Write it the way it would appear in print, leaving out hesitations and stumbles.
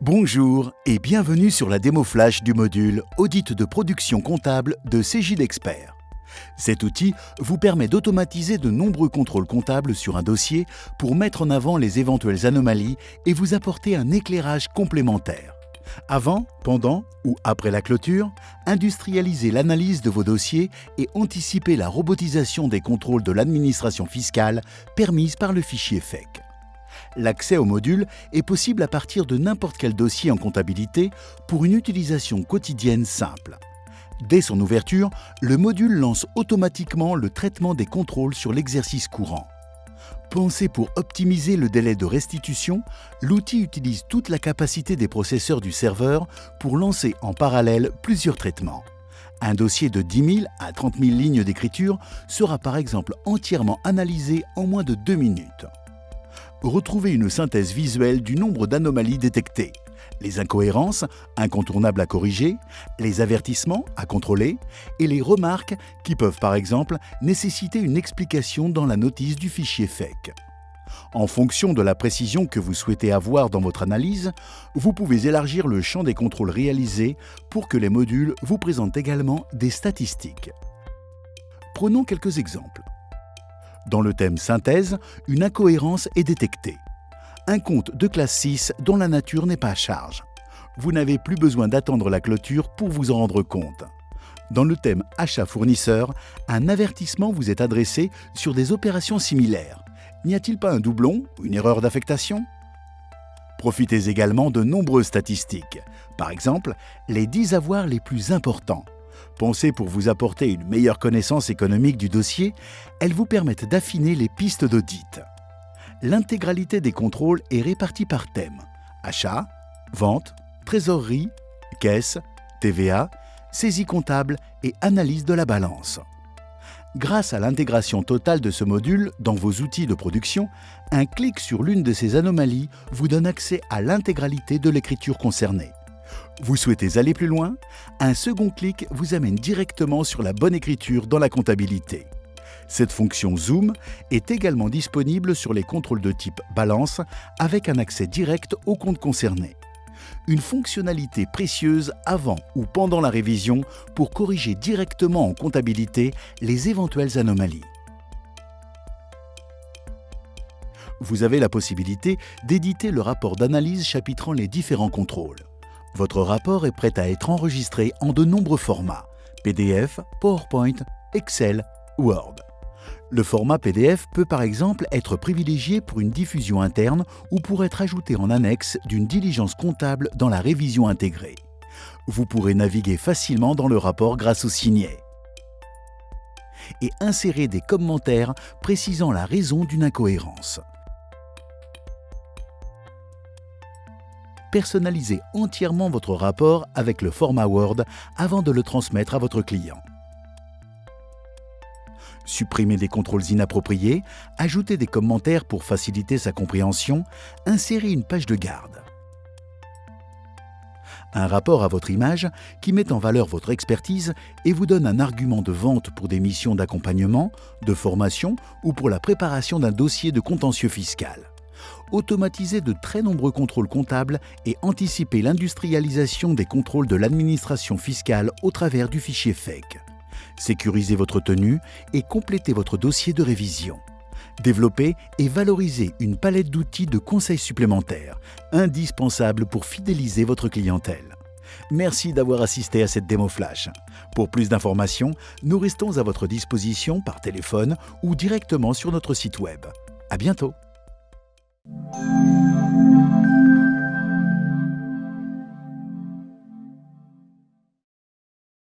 Bonjour et bienvenue sur la démo flash du module Audit de production comptable de Cegid-Expert. Cet outil vous permet d'automatiser de nombreux contrôles comptables sur un dossier pour mettre en avant les éventuelles anomalies et vous apporter un éclairage complémentaire. Avant, pendant ou après la clôture, industrialisez l'analyse de vos dossiers et anticipez la robotisation des contrôles de l'administration fiscale permise par le fichier FEC. L'accès au module est possible à partir de n'importe quel dossier en comptabilité pour une utilisation quotidienne simple. Dès son ouverture, le module lance automatiquement le traitement des contrôles sur l'exercice courant. Pensé pour optimiser le délai de restitution, l'outil utilise toute la capacité des processeurs du serveur pour lancer en parallèle plusieurs traitements. Un dossier de 10 000 à 30 000 lignes d'écriture sera par exemple entièrement analysé en moins de 2 minutes. Retrouvez une synthèse visuelle du nombre d'anomalies détectées, les incohérences, incontournables à corriger, les avertissements à contrôler et les remarques qui peuvent par exemple nécessiter une explication dans la notice du fichier FEC. En fonction de la précision que vous souhaitez avoir dans votre analyse, vous pouvez élargir le champ des contrôles réalisés pour que les modules vous présentent également des statistiques. Prenons quelques exemples. Dans le thème synthèse, une incohérence est détectée. Un compte de classe 6 dont la nature n'est pas à charge. Vous n'avez plus besoin d'attendre la clôture pour vous en rendre compte. Dans le thème achat fournisseur, un avertissement vous est adressé sur des opérations similaires. N'y a-t-il pas un doublon ou une erreur d'affectation ? Profitez également de nombreuses statistiques. Par exemple, les 10 avoirs les plus importants. Pensées pour vous apporter une meilleure connaissance économique du dossier, elles vous permettent d'affiner les pistes d'audit. L'intégralité des contrôles est répartie par thème: achat, vente, trésorerie, caisse, TVA, saisie comptable et analyse de la balance. Grâce à l'intégration totale de ce module dans vos outils de production, un clic sur l'une de ces anomalies vous donne accès à l'intégralité de l'écriture concernée. Vous souhaitez aller plus loin ? Un second clic vous amène directement sur la bonne écriture dans la comptabilité. Cette fonction Zoom est également disponible sur les contrôles de type balance avec un accès direct au compte concerné. Une fonctionnalité précieuse avant ou pendant la révision pour corriger directement en comptabilité les éventuelles anomalies. Vous avez la possibilité d'éditer le rapport d'analyse chapitrant les différents contrôles. Votre rapport est prêt à être enregistré en de nombreux formats: PDF, PowerPoint, Excel, Word. Le format PDF peut par exemple être privilégié pour une diffusion interne ou pour être ajouté en annexe d'une diligence comptable dans la révision intégrée. Vous pourrez naviguer facilement dans le rapport grâce au signet et insérer des commentaires précisant la raison d'une incohérence. Personnalisez entièrement votre rapport avec le format Word avant de le transmettre à votre client. Supprimez des contrôles inappropriés, ajoutez des commentaires pour faciliter sa compréhension, insérez une page de garde. Un rapport à votre image qui met en valeur votre expertise et vous donne un argument de vente pour des missions d'accompagnement, de formation ou pour la préparation d'un dossier de contentieux fiscal. Automatisez de très nombreux contrôles comptables et anticipez l'industrialisation des contrôles de l'administration fiscale au travers du fichier FEC. Sécurisez votre tenue et complétez votre dossier de révision. Développez et valorisez une palette d'outils de conseils supplémentaires, indispensables pour fidéliser votre clientèle. Merci d'avoir assisté à cette démo flash. Pour plus d'informations, nous restons à votre disposition par téléphone ou directement sur notre site web. À bientôt.